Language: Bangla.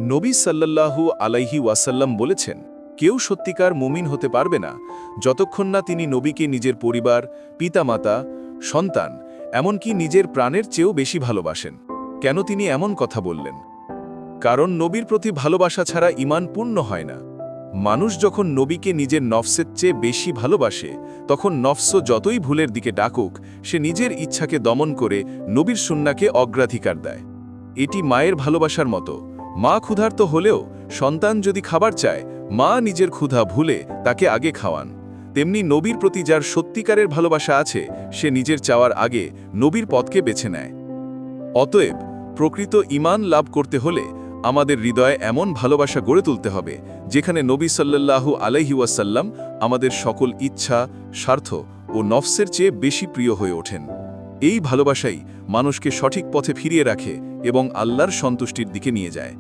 নবী সাল্লাল্লাহু আলাইহি ওয়াসাল্লাম বলেছেন, কেউ সত্যিকার মুমিন হতে পারবে না যতক্ষণ না তিনি নবীকে নিজের পরিবার, পিতামাতা, সন্তান, এমনকি নিজের প্রাণের চেয়েও বেশি ভালোবাসেন। কেন তিনি এমন কথা বললেন? কারণ নবীর প্রতি ভালোবাসা ছাড়া ঈমান পূর্ণ হয় না। মানুষ যখন নবীকে নিজের নফসের চেয়ে বেশি ভালোবাসে, তখন নফস যতই ভুলের দিকে ডাকুক, সে নিজের ইচ্ছাকে দমন করে নবীর সুন্নাহকে অগ্রাধিকার দেয়। এটি মায়ের ভালোবাসার মতো। মা ক্ষুধার্ত হলেও সন্তান যদি খাবার চায়, মা নিজের ক্ষুধা ভুলে তাকে আগে খাওয়ান। তেমনি নবীর প্রতি যার সত্যিকারের ভালোবাসা আছে, সে নিজের চাওয়ার আগে নবীর পথকে বেছে নেয়। অতএব প্রকৃত ঈমান লাভ করতে হলে আমাদের হৃদয়ে এমন ভালোবাসা গড়ে তুলতে হবে, যেখানে নবী সাল্লাল্লাহু আলাইহি ওয়াসাল্লাম আমাদের সকল ইচ্ছা, স্বার্থ ও নফসের চেয়ে বেশি প্রিয় হয়ে ওঠেন। এই ভালোবাসাই মানুষকে সঠিক পথে ফিরিয়ে রাখে এবং আল্লাহর সন্তুষ্টির দিকে নিয়ে যায়।